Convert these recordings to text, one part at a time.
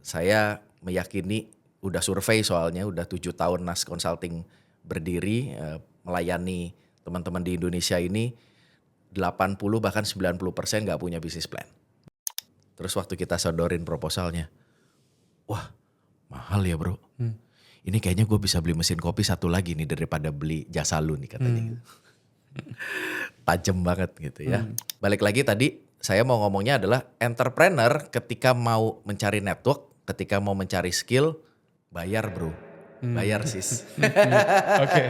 saya meyakini, udah survei soalnya, udah 7 tahun Nas Consulting berdiri, melayani teman-teman di Indonesia ini, 80 bahkan 90% nggak punya bisnis plan. Terus waktu kita sodorin proposalnya, wah mahal ya bro. Ini kayaknya gue bisa beli mesin kopi satu lagi nih daripada beli jasa lu nih katanya. Tajem banget gitu ya. Balik lagi tadi saya mau ngomongnya adalah entrepreneur ketika mau mencari network, ketika mau mencari skill, bayar bro. Bayar sis. Oke.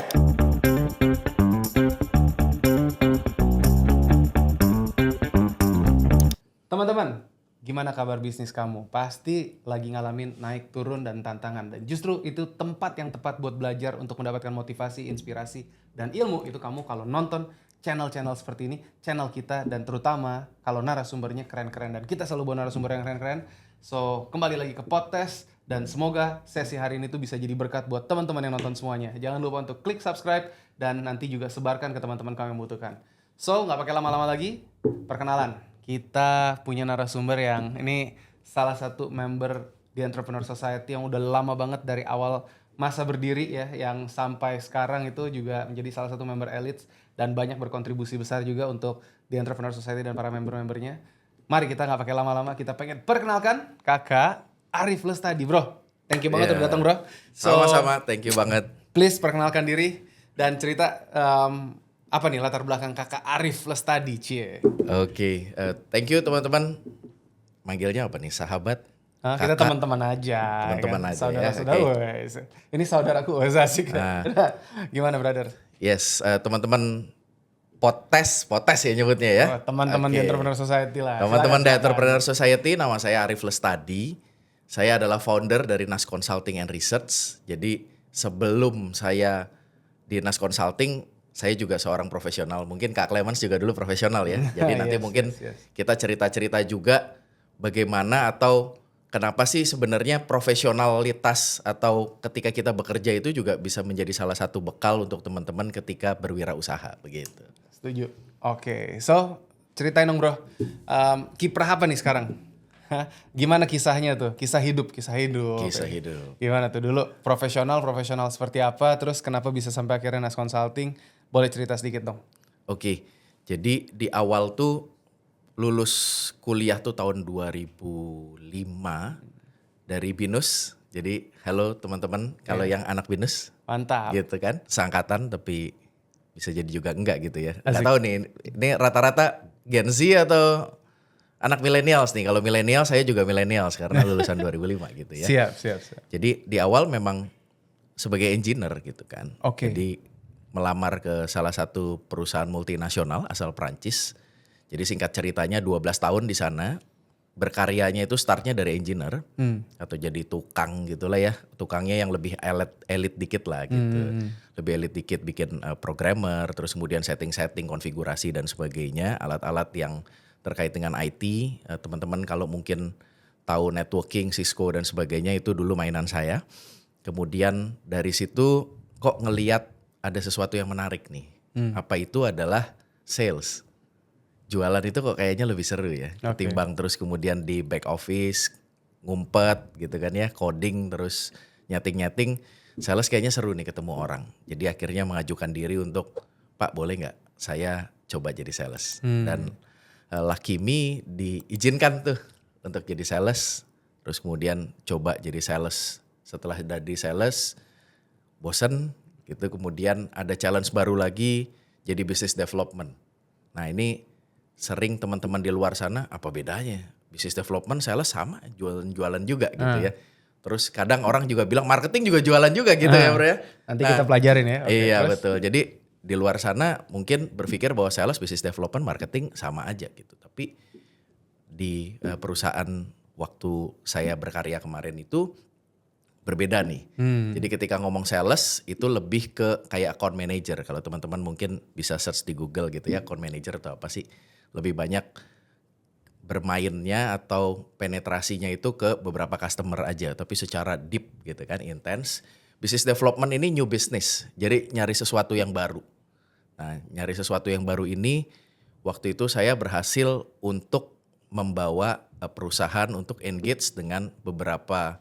Teman-teman, gimana kabar bisnis kamu? Pasti lagi ngalamin naik turun dan tantangan. Dan justru itu tempat yang tepat buat belajar untuk mendapatkan motivasi, inspirasi, dan ilmu. Itu kamu kalau nonton channel-channel seperti ini, channel kita, dan terutama kalau narasumbernya keren-keren. Dan kita selalu bawa narasumber yang keren-keren. So, kembali lagi ke podcast. Dan semoga sesi hari ini tuh bisa jadi berkat buat teman-teman yang nonton semuanya. Jangan lupa untuk klik subscribe dan nanti juga sebarkan ke teman-teman kamu yang membutuhkan. So, nggak pakai lama-lama lagi, perkenalan. Kita punya narasumber yang ini salah satu member di Entrepreneur Society yang udah lama banget dari awal masa berdiri ya, yang sampai sekarang itu juga menjadi salah satu member elites dan banyak berkontribusi besar juga untuk di Entrepreneur Society dan para member-membernya. Mari kita nggak pakai lama-lama, kita pengen perkenalkan Kakak Arif Lestadi, bro. Thank you banget udah datang, bro. Sama-sama, thank you banget. Please perkenalkan diri dan cerita apa nih latar belakang Kakak Arif Lestadi, cie. Oke, thank you teman-teman. Manggilnya apa nih, sahabat? Kita teman-teman aja. Teman-teman kan? aja Saudara-saudara, ya. wes. Ini saudaraku, wes asik. Gimana, brother? Yes, teman-teman potes ya nyebutnya ya. Teman-teman di Entrepreneur Society lah. Teman-teman di Entrepreneur Society, nama saya Arif Lestadi. Saya adalah founder dari Nas Consulting and Research. Jadi sebelum saya di Nas Consulting, saya juga seorang profesional. Mungkin Kak Clemens juga dulu profesional ya. Jadi nanti mungkin kita cerita-cerita juga bagaimana atau kenapa sih sebenarnya profesionalitas atau ketika kita bekerja itu juga bisa menjadi salah satu bekal untuk teman-teman ketika berwirausaha begitu. Setuju. Oke, so ceritain dong bro, kiprah apa nih sekarang? Gimana kisahnya tuh? Kisah hidup. Kisah hidup. Gimana tuh dulu profesional seperti apa? Terus kenapa bisa sampai akhirnya Nas Consulting? Boleh cerita sedikit dong? Oke, jadi di awal tuh lulus kuliah tuh tahun 2005 dari BINUS. Jadi halo teman-teman, kalau yang anak BINUS. Mantap. Gitu kan, seangkatan tapi bisa jadi juga enggak gitu ya. Nggak tahu nih, ini rata-rata Gen Z atau anak millennials nih. Kalau millennial saya juga millennials karena lulusan 2005 gitu ya. Siap. Jadi di awal memang sebagai engineer gitu kan. Oke. Jadi melamar ke salah satu perusahaan multinasional asal Prancis. Jadi singkat ceritanya 12 tahun di sana, berkaryanya itu startnya dari engineer atau jadi tukang gitulah ya. Tukangnya yang lebih elit dikit lah gitu. Lebih elit dikit, bikin programmer, terus kemudian setting konfigurasi dan sebagainya, alat-alat yang terkait dengan IT. Teman-teman kalau mungkin tahu networking, Cisco dan sebagainya itu dulu mainan saya. Kemudian dari situ kok ngelihat ada sesuatu yang menarik nih. Apa itu adalah sales. Jualan itu kok kayaknya lebih seru ya. Ketimbang terus kemudian di back office, ngumpet gitu kan ya, coding terus nyating-nyating. Sales kayaknya seru nih ketemu orang. Jadi akhirnya mengajukan diri untuk, Pak boleh nggak saya coba jadi sales. Dan lucky me diizinkan tuh untuk jadi sales. Terus kemudian coba jadi sales. Setelah dari sales, bosen gitu. Kemudian ada challenge baru lagi, jadi business development. Nah ini sering teman-teman di luar sana, apa bedanya? Business development, sales sama, jualan juga gitu ya. Terus kadang orang juga bilang marketing juga jualan juga gitu ya bro ya. Nanti kita pelajarin ya. Iya terus? Betul, jadi di luar sana mungkin berpikir bahwa sales, business development, marketing sama aja gitu. Tapi di perusahaan waktu saya berkarya kemarin itu berbeda nih. Jadi ketika ngomong sales itu lebih ke kayak account manager. Kalau teman-teman mungkin bisa search di Google gitu ya, account manager atau apa sih. Lebih banyak bermainnya atau penetrasinya itu ke beberapa customer aja. Tapi secara deep gitu kan, intens. Business development ini new business. Jadi nyari sesuatu yang baru. Nah nyari sesuatu yang baru ini waktu itu saya berhasil untuk membawa perusahaan untuk engage dengan beberapa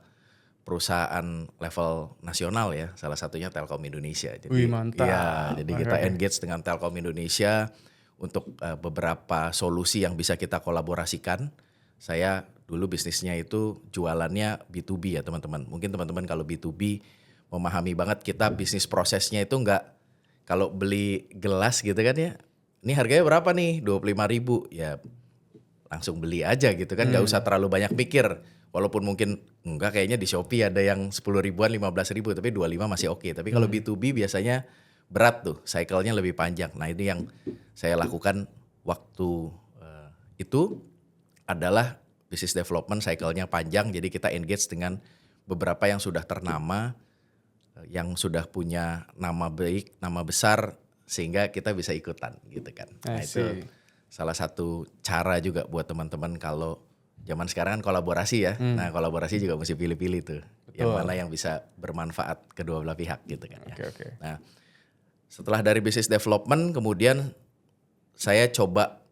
perusahaan level nasional ya, salah satunya Telkom Indonesia. Jadi, Wih, mantap. ya, jadi kita Oke. engage dengan Telkom Indonesia untuk beberapa solusi yang bisa kita kolaborasikan. Saya dulu bisnisnya itu jualannya B2B ya teman-teman. Mungkin teman-teman kalau B2B memahami banget kita bisnis prosesnya itu enggak, kalau beli gelas gitu kan ya, ini harganya berapa nih? 25.000 ya langsung beli aja gitu kan, nggak usah terlalu banyak mikir. Walaupun mungkin enggak, kayaknya di Shopee ada yang 10 ribuan, 15.000, tapi 25 masih oke. Tapi kalau B2B biasanya berat tuh, cycle-nya lebih panjang. Nah ini yang saya lakukan waktu itu adalah business development cycle-nya panjang. Jadi kita engage dengan beberapa yang sudah ternama, yang sudah punya nama baik, nama besar, sehingga kita bisa ikutan gitu kan. Nah itu salah satu cara juga buat teman-teman kalau zaman sekarang kan kolaborasi ya. Nah kolaborasi juga mesti pilih-pilih tuh. Betul. Yang mana yang bisa bermanfaat kedua belah pihak gitu kan ya. Okay. Nah setelah dari business development kemudian saya coba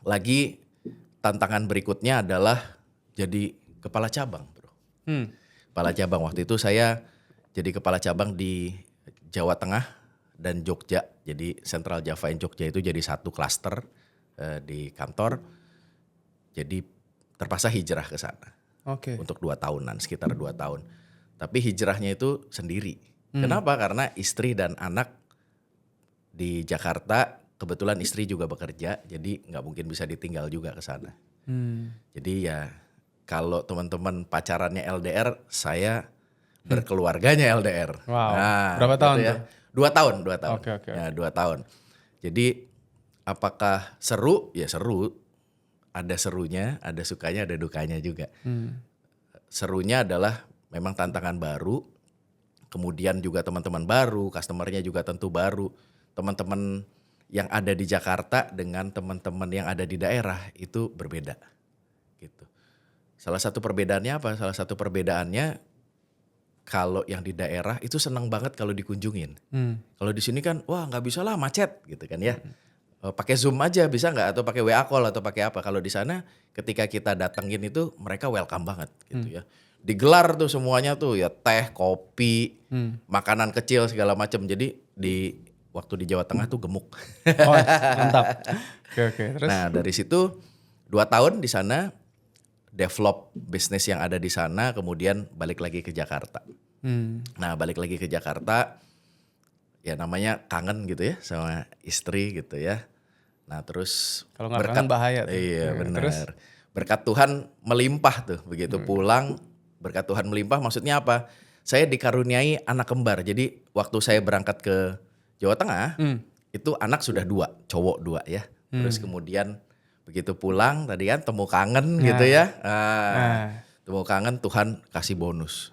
lagi, tantangan berikutnya adalah jadi kepala cabang bro. Kepala cabang, waktu itu saya jadi kepala cabang di Jawa Tengah dan Jogja. Jadi Central Java and Jogja itu jadi satu klaster di kantor. Jadi terpaksa hijrah ke sana. Untuk 2 tahunan, sekitar 2 tahun. Tapi hijrahnya itu sendiri. Kenapa? Karena istri dan anak di Jakarta, kebetulan istri juga bekerja, jadi nggak mungkin bisa ditinggal juga ke sana. Jadi ya kalau teman-teman pacarannya LDR, saya berkeluarganya LDR. Wow. Nah, berapa tahun gitu ya. tuh? 2 tahun. Okay. Ya, 2 tahun. Jadi apakah seru? Ya seru. Ada serunya, ada sukanya, ada dukanya juga. Serunya adalah memang tantangan baru. Kemudian juga teman-teman baru, customernya juga tentu baru. Teman-teman yang ada di Jakarta dengan teman-teman yang ada di daerah itu berbeda. Gitu. Salah satu perbedaannya apa? Salah satu perbedaannya kalau yang di daerah itu senang banget kalau dikunjungin. Kalau di sini kan wah nggak bisa lah, macet gitu kan ya. Pakai Zoom aja bisa nggak, atau pakai WA call atau pakai apa. Kalau di sana ketika kita datengin itu mereka welcome banget gitu ya. Digelar tuh semuanya tuh ya, teh, kopi, makanan kecil segala macam. Jadi waktu di Jawa Tengah tuh gemuk. Oh, mantap. Oke. Terus? Nah dari situ 2 tahun di sana, develop bisnis yang ada di sana, kemudian balik lagi ke Jakarta. Nah balik lagi ke Jakarta, ya namanya kangen gitu ya sama istri gitu ya. Nah terus kalau nggak kangen bahaya tuh. Iya benar. Terus? Berkat Tuhan melimpah tuh, begitu pulang berkat Tuhan melimpah, maksudnya apa? Saya dikaruniai anak kembar. Jadi waktu saya berangkat ke Jawa Tengah, itu anak sudah 2, cowok 2 ya. Terus kemudian begitu pulang tadi kan temu kangen gitu ya. Temu kangen, Tuhan kasih bonus.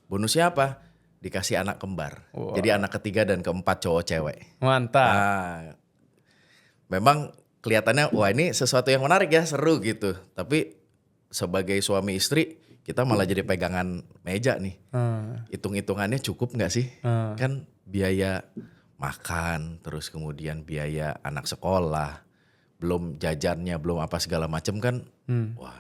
Bonusnya apa? Dikasih anak kembar. Jadi anak ketiga dan keempat cowok cewek. Mantap. Memang kelihatannya wah ini sesuatu yang menarik ya, seru gitu. Tapi sebagai suami istri kita malah jadi pegangan meja nih. Hitung-hitungannya cukup nggak sih? Kan biaya makan, terus kemudian biaya anak sekolah, belum jajannya, belum apa segala macam kan. Wah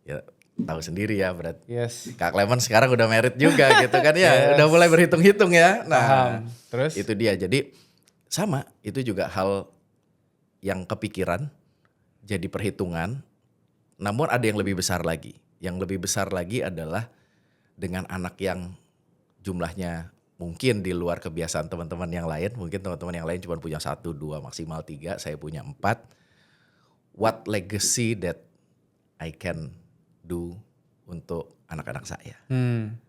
ya tahu sendiri ya berarti. Yes. Kak Clement sekarang udah married juga gitu kan ya. Udah mulai berhitung-hitung ya. Nah terus? Itu dia, jadi sama itu juga hal yang kepikiran, jadi perhitungan. Namun ada yang lebih besar lagi. Yang lebih besar lagi adalah dengan anak yang jumlahnya mungkin di luar kebiasaan teman-teman yang lain. Mungkin teman-teman yang lain cuma punya 1, 2, maksimal 3. Saya punya 4. What legacy that I can do untuk anak-anak saya.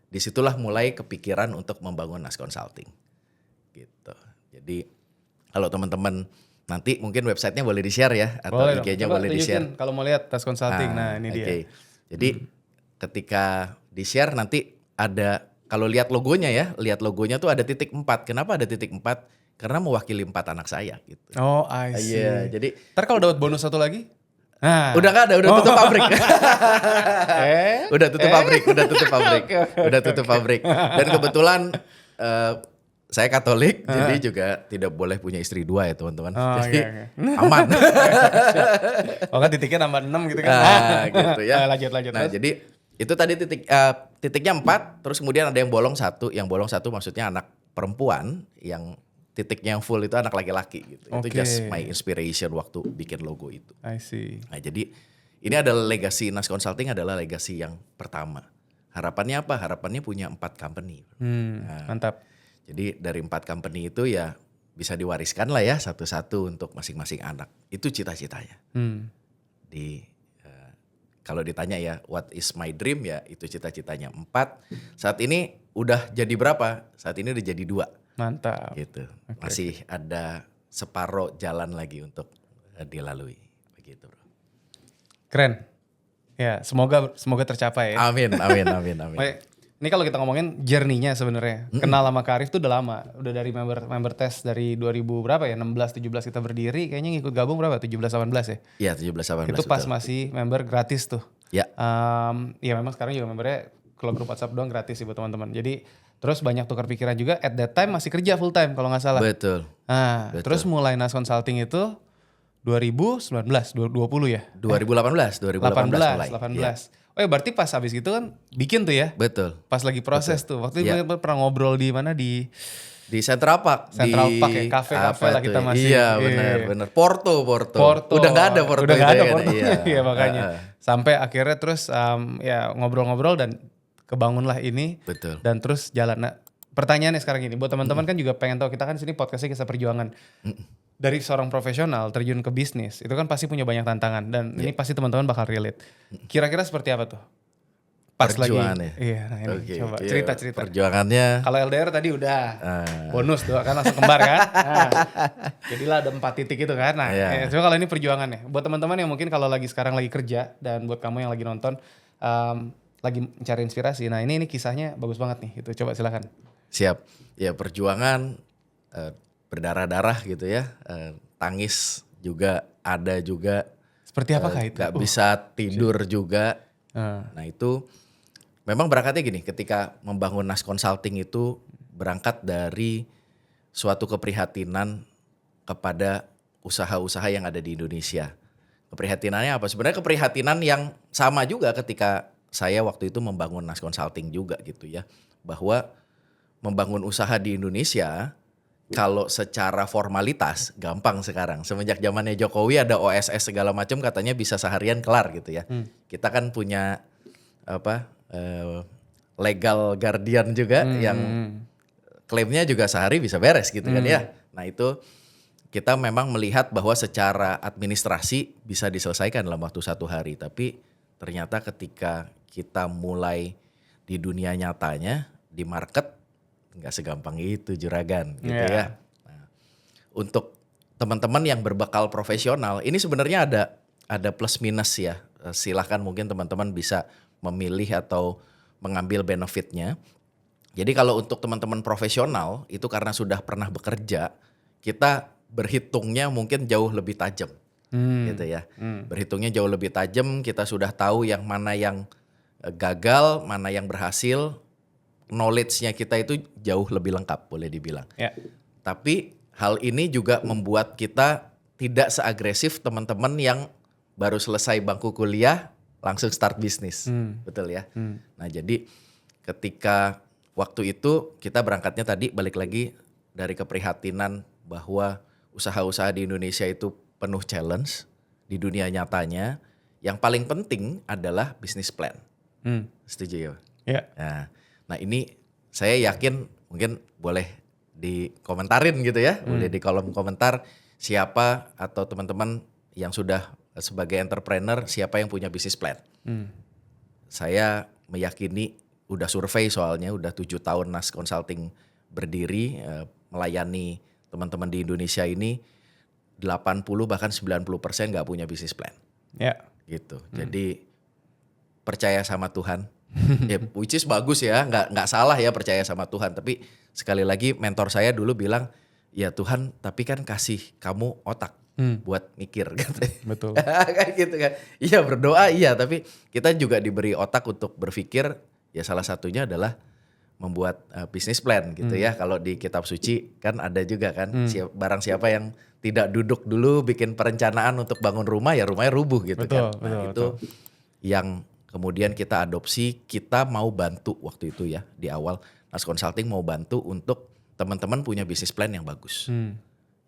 Disitulah mulai kepikiran untuk membangun Nas Consulting. Gitu. Jadi kalau teman-teman nanti mungkin websitenya boleh di-share ya, atau IG-nya boleh di-share. Kalau mau lihat Tas Consulting, nah ini dia. Jadi ketika di-share nanti ada, kalau lihat logonya ya, lihat logonya tuh ada titik 4. Kenapa ada titik 4? Karena mewakili 4 anak saya gitu. Oh I see. Iya, jadi ntar kalau dapat bonus 1 lagi? Udah gak ada, udah tutup pabrik. Udah tutup pabrik. Dan kebetulan saya Katolik, jadi juga tidak boleh punya istri 2 ya teman-teman. Oh, Jadi oke. aman. Oh kan titiknya tambah 6 gitu kan. Nah, gitu ya. Lanjut. Nah, Terus? jadi itu tadi titiknya 4, terus kemudian ada yang bolong 1. Yang bolong 1 maksudnya anak perempuan, yang titiknya yang full itu anak laki-laki gitu. Itu Oke. just my inspiration waktu bikin logo itu. I see. Nah, jadi ini adalah legacy Nas Consulting, adalah legacy yang pertama. Harapannya apa? Harapannya punya 4 company. Mantap. Jadi dari 4 company itu ya bisa diwariskan lah ya satu-satu untuk masing-masing anak. Itu cita-citanya. Di kalau ditanya ya what is my dream, ya itu cita-citanya 4. Saat ini udah jadi berapa? Saat ini udah jadi 2. Mantap. Gitu. Masih ada separuh jalan lagi untuk dilalui. Begitu, Bro. Keren. Ya, semoga tercapai ya. Amin. Oke, ini kalau kita ngomongin journey-nya sebenarnya. Kenal sama Kak Arif tuh udah lama. Udah dari member test dari 2000 berapa ya? 16 17 kita berdiri, kayaknya ngikut gabung berapa? 17 18 ya? Iya, 17 18. Itu pas betul. masih member gratis tuh. Ya. Ya memang sekarang juga membernya kalau grup WhatsApp doang gratis sih buat teman-teman. Jadi terus banyak tukar pikiran juga. At that time masih kerja full time kalau nggak salah. Betul. Nah, terus mulai Nas Consulting itu 2019, 2020 ya? 2018 mulai. 18. Iya, Oh ya berarti pas habis gitu kan bikin tuh ya? betul. Pas lagi proses tuh. Waktu itu Iya. kita pernah ngobrol di mana di Di Central Park. Central di Park ya, kafe apa lah tuh kita ya? masih. Iya, benar. Porto. Udah nggak ada Porto. Udah nggak itu ada ya kan? Porto. Iya. Iya makanya. Sampai akhirnya terus ya ngobrol-ngobrol dan kebangunlah ini. Betul. Dan terus jalan. Nah, pertanyaannya sekarang gini, buat teman-teman kan juga pengen tahu, kita kan sini podcastnya Kisah Perjuangan. Dari seorang profesional terjun ke bisnis, itu kan pasti punya banyak tantangan dan ini pasti teman-teman bakal relate. Kira-kira seperti apa tuh? Pas Perjuangannya. lagi. Iya, nah ini Oke, coba iya, cerita-cerita. Perjuangannya. Kalau LDR tadi udah bonus tuh kan langsung kembar kan. Nah, jadilah ada 4 titik itu kan. Nah, Iya. coba kalau ini perjuangannya. Buat teman-teman yang mungkin kalau lagi sekarang lagi kerja dan buat kamu yang lagi nonton lagi mencari inspirasi. Nah, ini kisahnya bagus banget nih. Itu coba silakan. Siap. Ya perjuangan berdarah-darah gitu ya. Tangis juga ada juga. Seperti apakah itu? Gak bisa tidur juga. Nah itu memang berangkatnya gini, ketika membangun Nas Consulting itu berangkat dari suatu keprihatinan kepada usaha-usaha yang ada di Indonesia. Keprihatinannya apa? Sebenarnya keprihatinan yang sama juga ketika saya waktu itu membangun Nas Consulting juga gitu ya. Bahwa membangun usaha di Indonesia kalau secara formalitas gampang sekarang. Semenjak zamannya Jokowi ada OSS segala macam katanya bisa seharian kelar gitu ya. Kita kan punya legal guardian juga yang klaimnya juga sehari bisa beres gitu kan ya. Nah itu kita memang melihat bahwa secara administrasi bisa diselesaikan dalam waktu 1 hari. Tapi ternyata ketika kita mulai di dunia nyatanya, di market, nggak segampang itu juragan gitu ya. Nah, untuk teman-teman yang berbekal profesional, ini sebenarnya ada plus minus ya. Silahkan mungkin teman-teman bisa memilih atau mengambil benefitnya. Jadi kalau untuk teman-teman profesional itu karena sudah pernah bekerja, kita berhitungnya mungkin jauh lebih tajam, gitu ya. Berhitungnya jauh lebih tajam, kita sudah tahu yang mana yang gagal, mana yang berhasil. Knowledge-nya kita itu jauh lebih lengkap boleh dibilang. Ya. Tapi hal ini juga membuat kita tidak seagresif teman-teman yang baru selesai bangku kuliah langsung start bisnis. Betul ya. Nah jadi ketika waktu itu kita berangkatnya tadi balik lagi dari keprihatinan bahwa usaha-usaha di Indonesia itu penuh challenge. Di dunia nyatanya yang paling penting adalah business plan. Setuju ya? Ya. Nah ini saya yakin mungkin boleh dikomentarin gitu ya. Boleh di kolom komentar siapa atau teman-teman yang sudah sebagai entrepreneur siapa yang punya business plan. Saya meyakini udah survei soalnya udah 7 tahun Nas Consulting berdiri melayani teman-teman di Indonesia ini 80 bahkan 90% nggak punya business plan. Ya. Gitu. Jadi percaya sama Tuhan. Ya, which is bagus ya, nggak salah ya percaya sama Tuhan. Tapi sekali lagi mentor saya dulu bilang, ya Tuhan tapi kan kasih kamu otak buat mikir. Betul. Kayak gitu kan. Iya berdoa iya, tapi kita juga diberi otak untuk berpikir. Ya salah satunya adalah membuat bisnis plan gitu ya. Kalau di kitab suci kan ada juga kan, barang siapa yang tidak duduk dulu bikin perencanaan untuk bangun rumah, ya rumahnya rubuh gitu kan. Nah itu yang kemudian kita adopsi, kita mau bantu waktu itu ya di awal. Nas Consulting mau bantu untuk teman-teman punya bisnis plan yang bagus.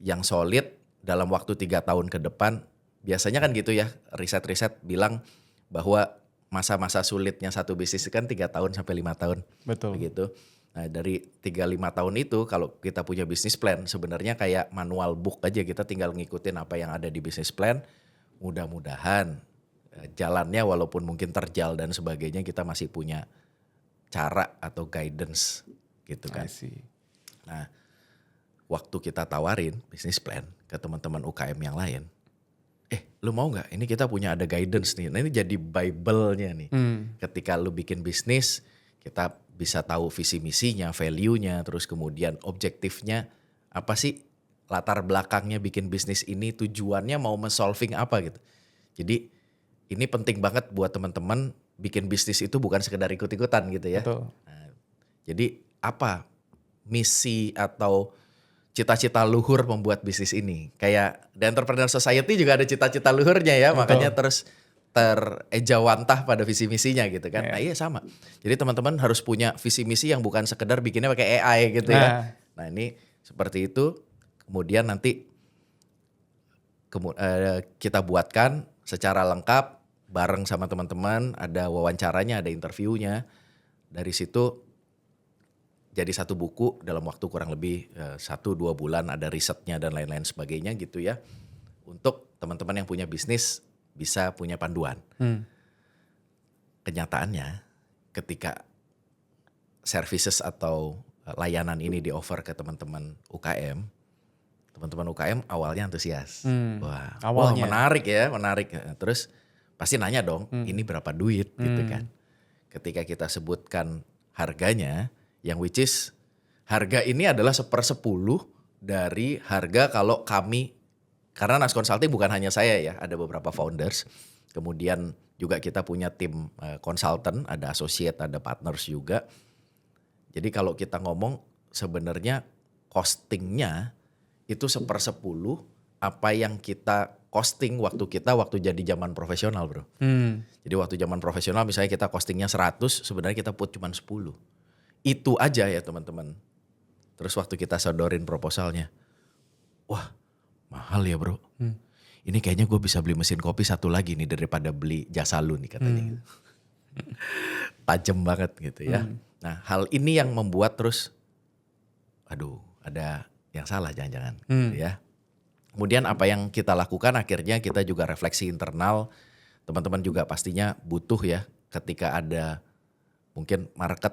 Yang solid dalam waktu 3 tahun ke depan. Biasanya kan gitu ya, riset-riset bilang bahwa masa-masa sulitnya satu bisnis kan 3 tahun sampai 5 tahun. Betul. Begitu. Nah dari 3-5 tahun itu kalau kita punya bisnis plan sebenarnya kayak manual book aja, kita tinggal ngikutin apa yang ada di bisnis plan. Mudah-mudahan jalannya walaupun mungkin terjal dan sebagainya, kita masih punya cara atau guidance gitu kan. Nah waktu kita tawarin bisnis plan ke teman-teman UKM yang lain, lu mau gak? Ini kita punya ada guidance nih. Nah ini jadi Bible-nya nih. Ketika lu bikin bisnis, kita bisa tahu visi misinya, value-nya, terus kemudian objektifnya apa sih, latar belakangnya bikin bisnis ini, tujuannya mau solving apa gitu. Jadi ini penting banget buat teman-teman, bikin bisnis itu bukan sekedar ikut-ikutan gitu ya. Nah, jadi apa misi atau cita-cita luhur membuat bisnis ini? Kayak The Entrepreneur Society juga ada cita-cita luhurnya ya, makanya terus terejawantah pada visi misinya gitu kan. Nah iya sama. Jadi teman-teman harus punya visi misi yang bukan sekedar bikinnya pakai AI gitu ya. Nah ini seperti itu. Kemudian nanti kita buatkan secara lengkap bareng sama teman-teman. Ada wawancaranya, ada interviewnya. Dari situ jadi satu buku dalam waktu kurang lebih 1-2 bulan, ada risetnya dan lain-lain sebagainya gitu ya. Untuk teman-teman yang punya bisnis bisa punya panduan. Kenyataannya ketika services atau layanan ini di offer ke teman-teman UKM awalnya antusias. Wah menarik ya, menarik. Terus pasti nanya dong, ini berapa duit gitu kan. Ketika kita sebutkan harganya, yang which is harga ini adalah 1/10 dari harga kalau kami, karena Nas Consulting bukan hanya saya ya, ada beberapa founders. Kemudian juga kita punya tim konsultan, ada associate, ada partners juga. Jadi kalau kita ngomong sebenarnya costingnya itu 1/10 apa yang kita costing waktu jadi zaman profesional bro. Jadi waktu zaman profesional misalnya kita costingnya 100, sebenarnya kita put cuma 10. Itu aja ya teman-teman. Terus waktu kita sodorin proposalnya, wah mahal ya bro. Ini kayaknya gue bisa beli mesin kopi satu lagi nih daripada beli jasa lu nih katanya. Tajem banget gitu ya. Nah hal ini yang membuat terus, aduh ada yang salah jangan-jangan gitu ya. Kemudian apa yang kita lakukan akhirnya kita juga refleksi internal. Teman-teman juga pastinya butuh ya ketika ada mungkin market,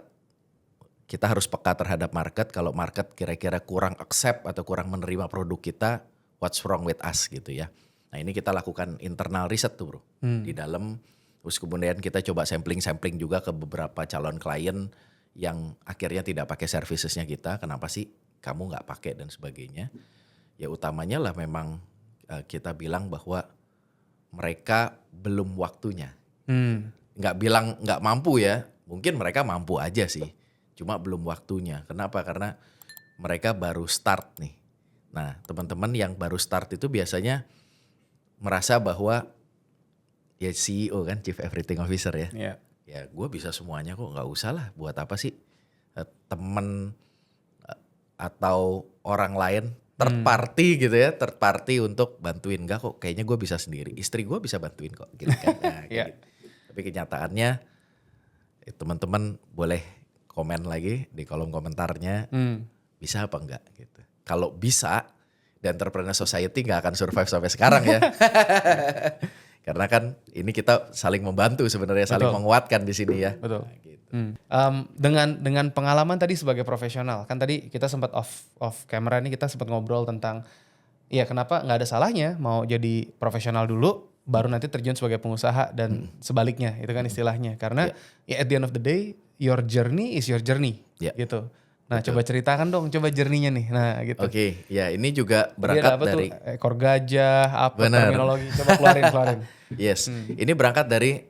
kita harus peka terhadap market. Kalau market kira-kira kurang accept atau kurang menerima produk kita, what's wrong with us gitu ya. Nah ini kita lakukan internal riset tuh bro. Di dalam, terus kemudian kita coba sampling juga ke beberapa calon klien yang akhirnya tidak pakai servicesnya kita. Kenapa sih kamu gak pakai dan sebagainya. Ya utamanya lah memang kita bilang bahwa mereka belum waktunya. Gak bilang gak mampu ya, mungkin mereka mampu aja sih. Cuma belum waktunya. Kenapa? Karena mereka baru start nih. Nah teman-teman yang baru start itu biasanya merasa bahwa ya CEO kan, Chief Everything Officer ya. Ya gue bisa semuanya kok, gak usah lah. Buat apa sih temen atau orang lain third party gitu ya. Third party untuk bantuin. Enggak kok, kayaknya gue bisa sendiri. Istri gue bisa bantuin kok gitu kan. Nah, gitu. Tapi kenyataannya teman-teman boleh komen lagi di kolom komentarnya, bisa apa enggak gitu. Kalau bisa, The Entrepreneur Society gak akan survive sampai sekarang ya. Karena kan ini kita saling membantu sebenarnya, saling menguatkan di sini ya. Betul. Nah, gitu. Dengan pengalaman tadi sebagai profesional, kan tadi kita sempat off camera nih kita sempat ngobrol tentang, ya kenapa nggak ada salahnya mau jadi profesional dulu, baru nanti terjun sebagai pengusaha dan sebaliknya, itu kan istilahnya. Karena ya at the end of the day, your journey is your journey, gitu. Nah coba ceritakan dong, coba journey-nya nih. Nah gitu. Oke, ya ini juga berangkat dari ekor gajah, apa terminologi, coba keluarin. Yes, ini berangkat dari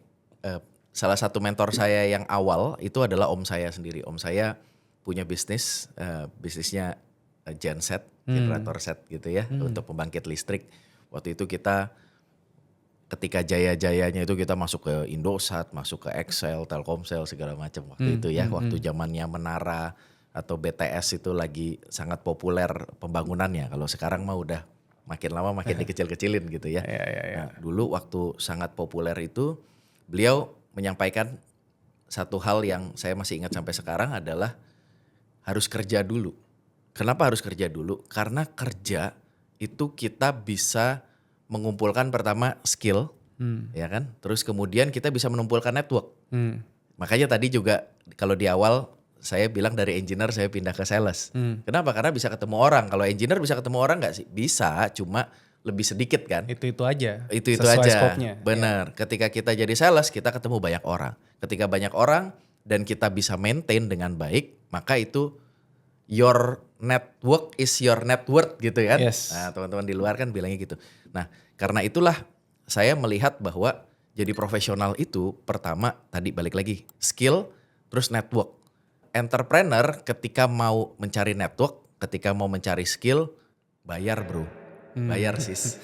salah satu mentor saya yang awal itu adalah om saya sendiri. Om saya punya bisnisnya genset, generator set gitu ya, untuk pembangkit listrik. Waktu itu kita ketika jaya-jayanya itu kita masuk ke Indosat, masuk ke Excel, Telkomsel segala macam waktu itu ya, waktu zamannya Menara atau BTS itu lagi sangat populer pembangunannya. Kalau sekarang mah udah makin lama makin dikecil-kecilin gitu ya. Nah, dulu waktu sangat populer itu beliau menyampaikan satu hal yang saya masih ingat sampai sekarang adalah harus kerja dulu. Kenapa harus kerja dulu? Karena kerja itu kita bisa mengumpulkan pertama skill, ya kan? Terus kemudian kita bisa mengumpulkan network. Makanya tadi juga kalau di awal saya bilang dari engineer saya pindah ke sales. Kenapa? Karena bisa ketemu orang. Kalau engineer bisa ketemu orang nggak sih? Bisa, cuma lebih sedikit kan? Itu aja. Itu sesuai aja. scope-nya. Benar. Ketika kita jadi sales, kita ketemu banyak orang. Ketika banyak orang dan kita bisa maintain dengan baik, maka itu your network is your net worth gitu kan. Yes. Nah, teman-teman di luar kan bilangnya gitu. Nah, karena itulah saya melihat bahwa jadi profesional itu pertama tadi balik lagi skill terus network. Entrepreneur ketika mau mencari network, ketika mau mencari skill, bayar bro. Bayar sis.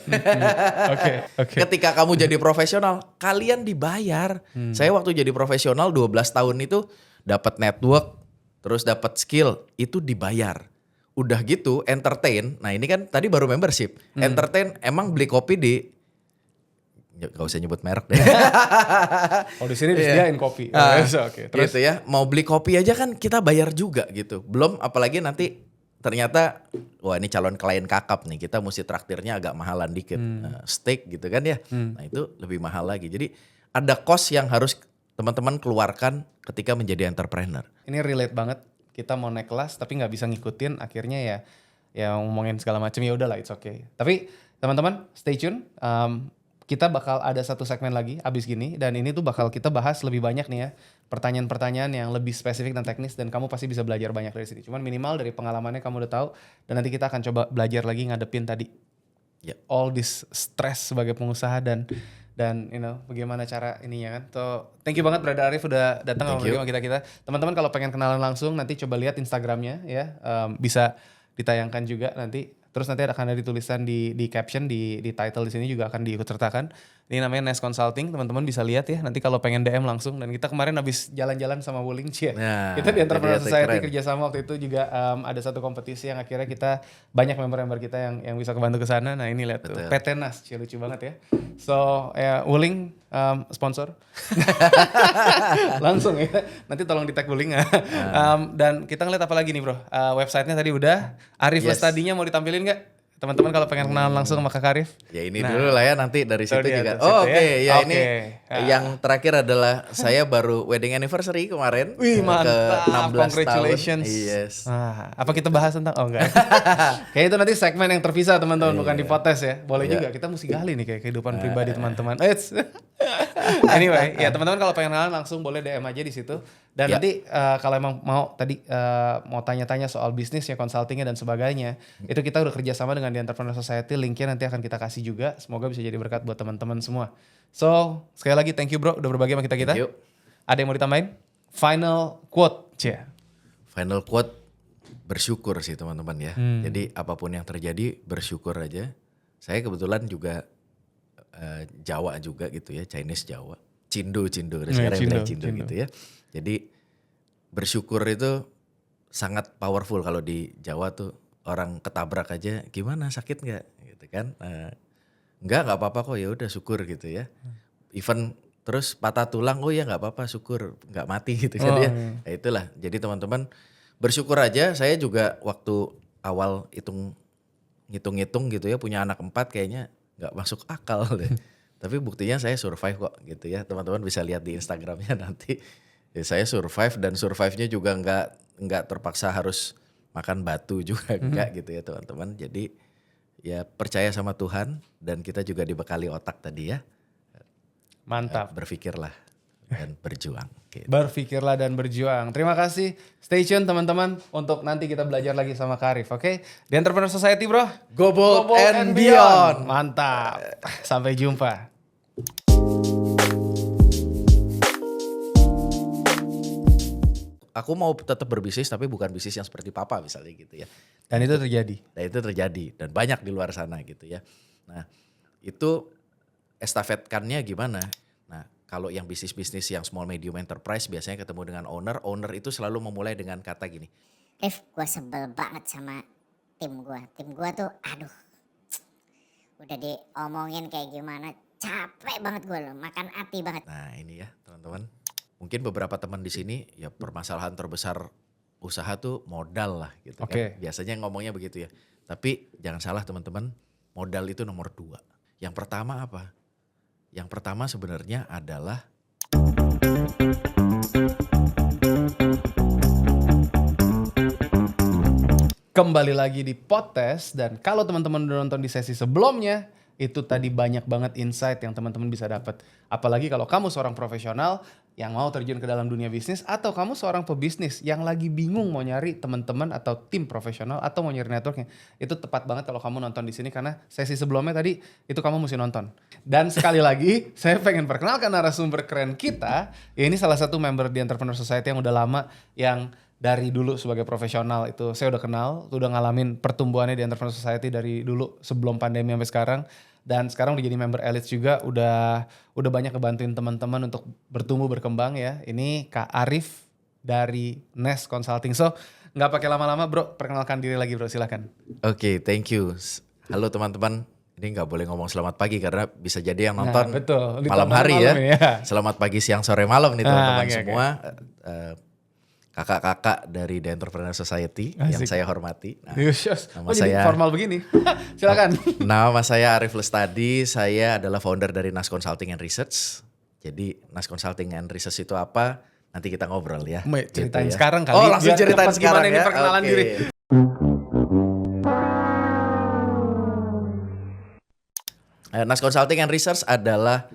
Oke. Ketika kamu jadi profesional, kalian dibayar. Saya waktu jadi profesional 12 tahun itu dapat network, terus dapat skill, itu dibayar. Udah gitu entertain, nah ini kan tadi baru membership. Entertain emang beli kopi di, gak usah nyebut merek deh. Oh di sini disediain kopi. Oke. Terus Gitu ya, mau beli kopi aja kan kita bayar juga gitu. Belum apalagi nanti ternyata, wah ini calon klien kakap nih, kita mesti traktirnya agak mahalan dikit. Steak gitu kan ya, nah itu lebih mahal lagi. Jadi ada cost yang harus teman-teman keluarkan ketika menjadi entrepreneur. ini relate banget. Kita mau naik kelas tapi nggak bisa ngikutin, akhirnya ya ngomongin segala macam, ya udahlah it's okay. Tapi teman-teman stay tune. Kita bakal ada satu segmen lagi abis gini, dan ini tuh bakal kita bahas lebih banyak nih ya, pertanyaan-pertanyaan yang lebih spesifik dan teknis, dan kamu pasti bisa belajar banyak dari sini. Cuman minimal dari pengalamannya kamu udah tahu, dan nanti kita akan coba belajar lagi ngadepin tadi all this stress sebagai pengusaha dan you know bagaimana cara ininya kan. So thank you banget Brother Arif udah datang sama kita. Teman-teman kalau pengen kenalan langsung nanti coba lihat Instagramnya ya, bisa ditayangkan juga nanti. Terus nanti akan ada tulisan di caption, di title di sini juga akan diikut sertakan. Ini namanya Nest Consulting, teman-teman bisa lihat ya. Nanti kalau pengen DM langsung. Dan kita kemarin habis jalan-jalan sama Wuling Cie. Nah, kita di Entrepreneur Society keren. kerjasama waktu itu juga ada satu kompetisi yang akhirnya kita banyak member-member kita yang bisa kebantu ke sana. Nah ini lihat tuh PT Nas, Cie, lucu banget ya. So ya Wuling sponsor langsung ya. Nanti tolong di tag Wuling. Dan kita ngeliat apa lagi nih bro? Websitenya tadi udah. Arif tadinya mau ditampilin nggak? Teman-teman kalau pengen kenalan langsung sama Kak Arif. Ya ini dulu lah ya, nanti dari situ dia, juga. dari situ Oke. ya. Ini yang terakhir adalah saya baru wedding anniversary kemarin. Wih mantap, ke 16 congratulations. tahun. Yes. Apa kita bahas tentang, oh enggak. Kayak itu nanti segmen yang terpisah teman-teman, bukan di podcast ya. Boleh juga, kita mesti gali nih kayak kehidupan pribadi teman-teman. Anyway, ya teman-teman kalau pengen kenalan langsung boleh DM aja di situ. Dan nanti kalau emang mau tadi mau tanya-tanya soal bisnisnya, consultingnya dan sebagainya, itu kita udah kerjasama dengan The Entrepreneur Society, linknya nanti akan kita kasih juga. Semoga bisa jadi berkat buat teman-teman semua. So sekali lagi thank you bro udah berbagi sama kita. Thank you. Ada yang mau ditambahin? Final quote, Cia. Final quote, bersyukur sih teman-teman ya. Jadi apapun yang terjadi bersyukur aja. Saya kebetulan juga Jawa juga gitu ya, Chinese Jawa. Cindo sekarang bilang Cindo gitu ya. Jadi bersyukur itu sangat powerful. Kalau di Jawa tuh orang ketabrak aja gimana, sakit nggak gitu kan. Nggak apa-apa kok, ya udah syukur gitu ya. Even terus patah tulang, oh ya nggak apa-apa syukur, nggak mati gitu kan ya. Nah, itulah, jadi teman-teman bersyukur aja. Saya juga waktu awal hitung-hitung gitu ya, punya anak 4 kayaknya nggak masuk akal deh. Tapi buktinya saya survive kok gitu ya. Teman-teman bisa lihat di Instagramnya nanti. Ya, saya survive, dan survive-nya juga nggak terpaksa harus makan batu juga enggak gitu ya teman-teman. Jadi ya percaya sama Tuhan, dan kita juga dibekali otak tadi ya. Mantap. Berpikirlah dan berjuang. Gitu. Berpikirlah dan berjuang. Terima kasih. Stay tune teman-teman untuk nanti kita belajar lagi sama Karif, oke? The Entrepreneur Society bro. Go bold and beyond. Mantap. Sampai jumpa. aku mau tetap berbisnis tapi bukan bisnis yang seperti papa misalnya gitu ya. Dan itu terjadi. Dan itu terjadi dan banyak di luar sana gitu ya. Nah itu estafetkannya gimana? Nah kalau yang bisnis-bisnis yang small medium enterprise biasanya ketemu dengan owner itu selalu memulai dengan kata gini. Rif, gue sebel banget sama tim gue. Tim gue tuh aduh udah diomongin kayak gimana, capek banget gue loh, makan hati banget. Nah ini ya teman-teman, mungkin beberapa teman di sini ya permasalahan terbesar usaha tuh modal lah gitu Oke. kan. Biasanya ngomongnya begitu ya. Tapi jangan salah teman-teman, modal itu nomor 2. Yang pertama apa? Yang pertama sebenarnya adalah Kembali lagi di podcast, dan kalau teman-teman udah nonton di sesi sebelumnya, itu tadi banyak banget insight yang teman-teman bisa dapat. Apalagi kalau kamu seorang profesional yang mau terjun ke dalam dunia bisnis, atau kamu seorang pebisnis yang lagi bingung mau nyari teman-teman atau tim profesional atau mau nyari networknya. Itu tepat banget kalau kamu nonton di sini karena sesi sebelumnya tadi itu kamu mesti nonton. Dan sekali lagi saya pengen perkenalkan narasumber keren kita. Ya ini salah satu member di Entrepreneur Society yang udah lama, yang dari dulu sebagai profesional itu saya udah kenal, udah ngalamin pertumbuhannya di Entrepreneur Society dari dulu sebelum pandemi sampai sekarang, dan sekarang udah jadi member Elite juga, udah banyak ngebantuin teman-teman untuk bertumbuh berkembang ya. Ini Kak Arif dari Nest Consulting. So nggak pakai lama-lama bro, perkenalkan diri lagi bro, silakan. Oke, thank you. Halo teman-teman. Ini nggak boleh ngomong selamat pagi karena bisa jadi yang nonton betul. malam hari ya. ya. Selamat pagi, siang, sore, malam nih teman-teman oke, semua. Kakak-kakak dari The Entrepreneur Society yang Asik. saya hormati. Nah, Nama nama jadi saya formal begini. Silakan. nama saya Arif Lestadi. Saya adalah founder dari Nas Consulting and Research. Jadi Nas Consulting and Research itu apa? Nanti kita ngobrol ya. Ceritain Gitu ya. sekarang kali. Oh, langsung Biar ceritain cepet sekarang gimana ini ya. perkenalan Oke. diri. Nas Consulting and Research adalah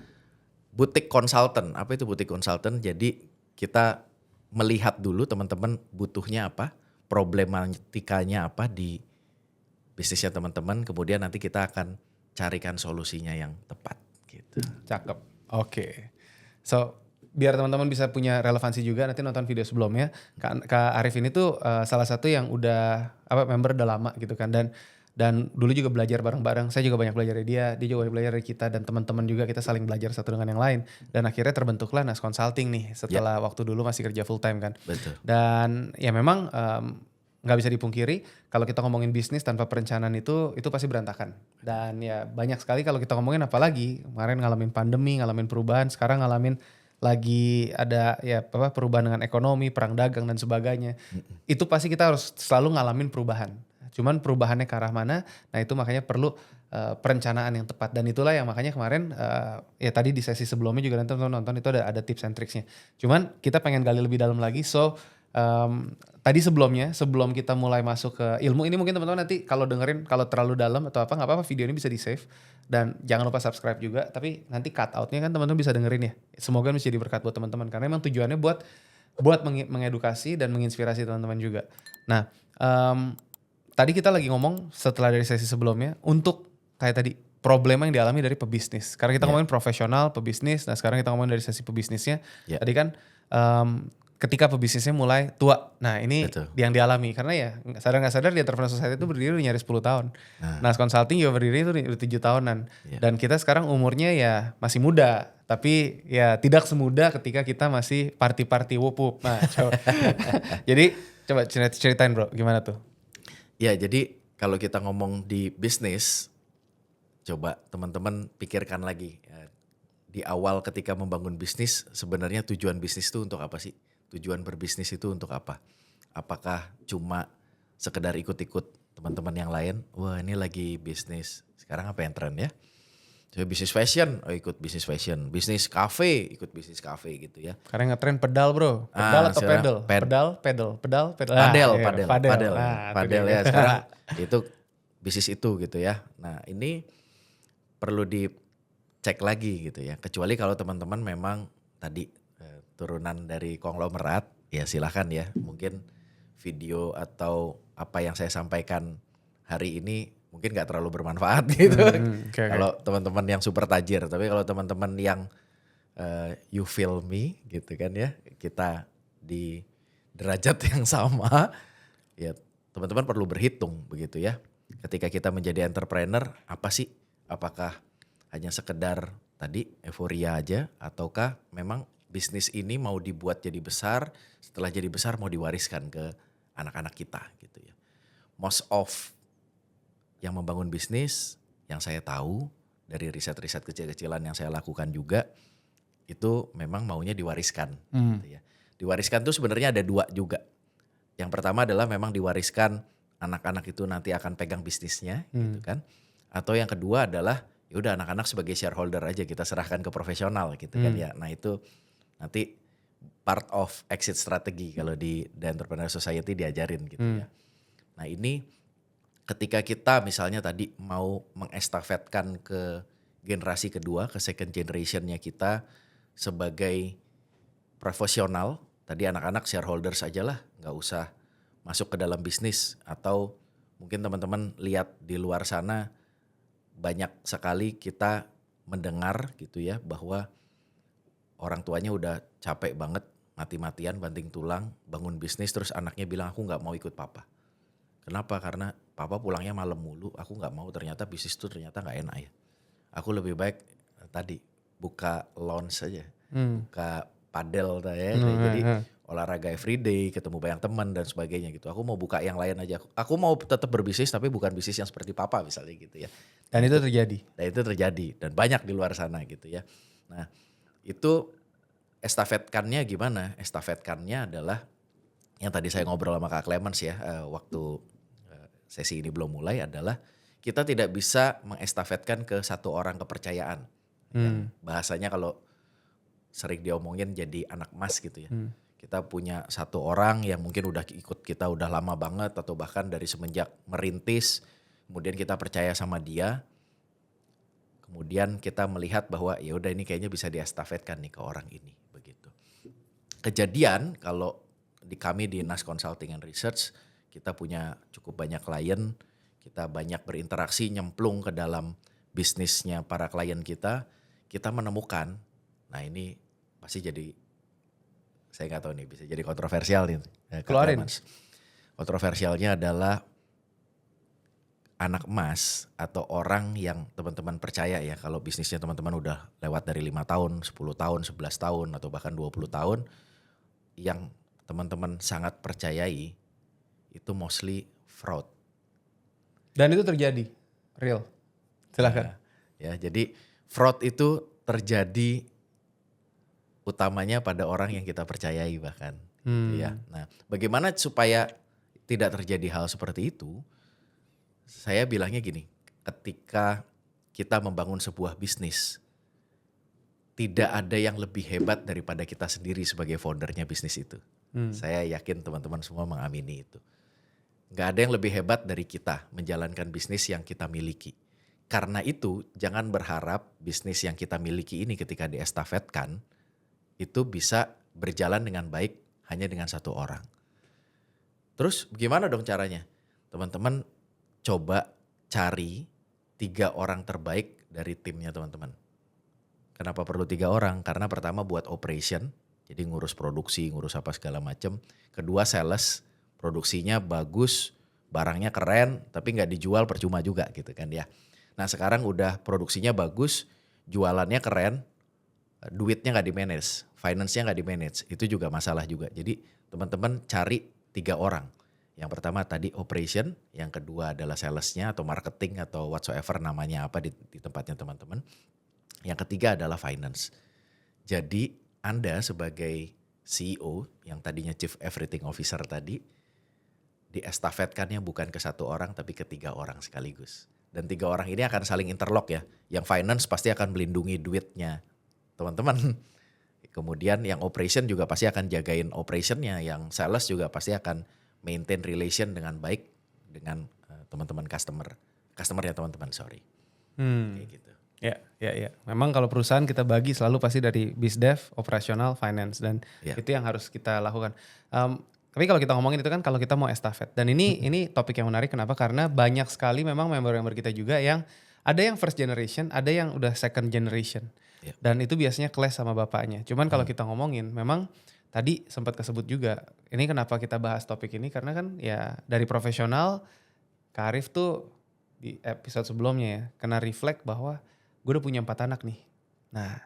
boutique consultant. Apa itu boutique consultant? Jadi kita melihat dulu teman-teman butuhnya apa, problematikanya apa di bisnisnya teman-teman, kemudian nanti kita akan carikan solusinya yang tepat gitu. Cakep. Oke. So, biar teman-teman bisa punya relevansi juga, nanti nonton video sebelumnya. Kak Arif ini tuh salah satu yang udah member udah lama gitu kan, dan dulu juga belajar bareng-bareng. Saya juga banyak belajar dari dia juga banyak belajar dari kita, dan teman-teman juga kita saling belajar satu dengan yang lain. Dan akhirnya terbentuklah Nas Consulting nih setelah waktu dulu masih kerja full time kan. Betul. Dan ya memang nggak bisa dipungkiri kalau kita ngomongin bisnis tanpa perencanaan itu pasti berantakan. Dan ya banyak sekali kalau kita ngomongin, apalagi kemarin ngalamin pandemi, ngalamin perubahan, sekarang ngalamin lagi ada ya perubahan dengan ekonomi, perang dagang dan sebagainya. Itu pasti kita harus selalu ngalamin perubahan. Cuman perubahannya ke arah mana, nah itu makanya perlu perencanaan yang tepat. Dan itulah yang makanya kemarin ya tadi di sesi sebelumnya juga nanti nonton itu ada tips and tricksnya. Cuman kita pengen gali lebih dalam lagi. So tadi sebelum kita mulai masuk ke ilmu ini, mungkin teman-teman nanti kalau dengerin kalau terlalu dalam atau apa, nggak apa-apa, video ini bisa di save. Dan jangan lupa subscribe juga, tapi nanti cut outnya kan teman-teman bisa dengerin ya. Semoga bisa jadi berkat buat teman-teman, karena emang tujuannya buat mengedukasi dan menginspirasi teman-teman juga. Nah tadi kita lagi ngomong setelah dari sesi sebelumnya untuk kayak tadi problema yang dialami dari pebisnis. Karena kita ngomongin profesional, pebisnis. Nah sekarang kita ngomongin dari sesi pebisnisnya. Tadi kan ketika pebisnisnya mulai tua. Nah ini Betul. yang dialami. Karena ya sadar gak sadar di Entrepreneur Society itu berdiri udah nyaris 10 tahun. Nah Consulting juga berdiri itu udah 7 tahunan. Dan kita sekarang umurnya ya masih muda. Tapi ya tidak semuda ketika kita masih party-party wup-wup. Nah coba. Jadi coba ceritain bro, gimana tuh? Ya jadi kalau kita ngomong di bisnis, coba teman-teman pikirkan lagi. Di awal ketika membangun bisnis, sebenarnya tujuan bisnis itu untuk apa sih? Tujuan berbisnis itu untuk apa? Apakah cuma sekedar ikut-ikut teman-teman yang lain? Wah ini lagi bisnis, sekarang apa yang tren ya? So, bisnis fashion, ikut bisnis fashion. Bisnis cafe, ikut bisnis cafe gitu ya. Karena ngetren pedal bro, pedal atau pedal? Pedal. Padel ya sekarang itu bisnis itu gitu ya. Nah ini perlu dicek lagi gitu ya. Kecuali kalau teman-teman memang tadi turunan dari konglomerat, ya silahkan ya. Mungkin video atau apa yang saya sampaikan hari ini mungkin gak terlalu bermanfaat gitu. Kalau teman-teman yang super tajir, tapi kalau teman-teman yang you feel me gitu kan ya, kita di derajat yang sama, ya teman-teman perlu berhitung begitu ya. Ketika kita menjadi entrepreneur, apa sih? Apakah hanya sekedar tadi euforia aja, ataukah memang bisnis ini mau dibuat jadi besar, setelah jadi besar mau diwariskan ke anak-anak kita gitu ya. Most of yang membangun bisnis yang saya tahu dari riset-riset kecil-kecilan yang saya lakukan juga, itu memang maunya diwariskan gitu ya. Diwariskan tuh sebenarnya ada dua juga. Yang pertama adalah memang diwariskan anak-anak itu nanti akan pegang bisnisnya gitu kan. Atau yang kedua adalah ya udah anak-anak sebagai shareholder aja kita serahkan ke profesional gitu kan ya. Nah itu nanti part of exit strategi kalau di The Entrepreneur Society diajarin gitu ya. Nah ini ketika kita misalnya tadi mau mengestafetkan ke generasi kedua, ke second generationnya kita sebagai profesional, tadi anak-anak shareholders aja lah, nggak usah masuk ke dalam bisnis. Atau mungkin teman-teman lihat di luar sana banyak sekali kita mendengar gitu ya bahwa orang tuanya udah capek banget, mati-matian banting tulang, bangun bisnis terus anaknya bilang aku nggak mau ikut papa. Kenapa? Karena papa pulangnya malam mulu, aku nggak mau, ternyata bisnis itu ternyata nggak enak ya. Aku lebih baik tadi buka lounge aja, buka padel ya, jadi olahraga everyday, ketemu banyak teman dan sebagainya gitu. Aku mau buka yang lain aja. Aku mau tetap berbisnis tapi bukan bisnis yang seperti papa misalnya gitu ya. Dan itu terjadi. Dan itu terjadi dan banyak di luar sana gitu ya. Nah itu estafetkannya gimana? Estafetkannya adalah yang tadi saya ngobrol sama Kak Clemens ya waktu sesi ini belum mulai adalah kita tidak bisa mengestafetkan ke satu orang kepercayaan. Yang bahasanya kalau sering diomongin jadi anak emas gitu ya. Kita punya satu orang yang mungkin udah ikut kita udah lama banget atau bahkan dari semenjak merintis, kemudian kita percaya sama dia. Kemudian kita melihat bahwa ya udah ini kayaknya bisa diestafetkan nih ke orang ini begitu. Kejadian kalau kami di Nas Consulting and Research kita punya cukup banyak klien, kita banyak berinteraksi nyemplung ke dalam bisnisnya para klien kita menemukan, nah ini pasti jadi, saya nggak tahu nih bisa jadi kontroversial nih. Keluarin. Kontroversialnya adalah anak emas atau orang yang teman-teman percaya ya kalau bisnisnya teman-teman udah lewat dari 5 tahun, 10 tahun, 11 tahun atau bahkan 20 tahun yang teman-teman sangat percayai itu mostly fraud. Dan itu terjadi, real. Silahkan. Ya, jadi fraud itu terjadi utamanya pada orang yang kita percayai bahkan. Gitu ya. Nah, bagaimana supaya tidak terjadi hal seperti itu? Saya bilangnya gini, ketika kita membangun sebuah bisnis, tidak ada yang lebih hebat daripada kita sendiri sebagai foundernya bisnis itu. Saya yakin teman-teman semua mengamini itu. Gak ada yang lebih hebat dari kita menjalankan bisnis yang kita miliki. Karena itu jangan berharap bisnis yang kita miliki ini ketika diestafetkan itu bisa berjalan dengan baik hanya dengan satu orang. Terus gimana dong caranya? Teman-teman coba cari 3 orang terbaik dari timnya teman-teman. Kenapa perlu 3 orang? Karena pertama buat operation, jadi ngurus produksi, ngurus apa segala macam. Kedua sales, produksinya bagus, barangnya keren, tapi nggak dijual percuma juga gitu kan ya. Nah sekarang udah produksinya bagus, jualannya keren, duitnya nggak di-manage, finance-nya nggak di-manage, itu juga masalah juga. Jadi teman-teman cari 3 orang. Yang pertama tadi operation, yang kedua adalah salesnya atau marketing atau whatsoever namanya apa di tempatnya teman-teman. Yang ketiga adalah finance. Jadi Anda sebagai CEO yang tadinya Chief Everything Officer tadi, diestafetkannya bukan ke 1 orang tapi ke 3 orang sekaligus. Dan 3 orang ini akan saling interlock ya. Yang finance pasti akan melindungi duitnya teman-teman. Kemudian yang operation juga pasti akan jagain operationnya. Yang sales juga pasti akan maintain relation dengan baik dengan teman-teman customernya teman-teman, sorry. Kayak gitu. Ya. Memang kalau perusahaan kita bagi selalu pasti dari bizdev, operasional, finance dan itu yang harus kita lakukan. Tapi kalau kita ngomongin itu kan kalau kita mau estafet dan ini topik yang menarik kenapa? Karena banyak sekali memang member-member kita juga yang ada yang first generation, ada yang udah second generation dan itu biasanya clash sama bapaknya. Cuman kalau kita ngomongin memang tadi sempat kesebut juga. Ini kenapa kita bahas topik ini karena kan ya dari profesional Kak Arif tuh di episode sebelumnya ya kena reflect bahwa gue udah punya 4 anak nih. Nah,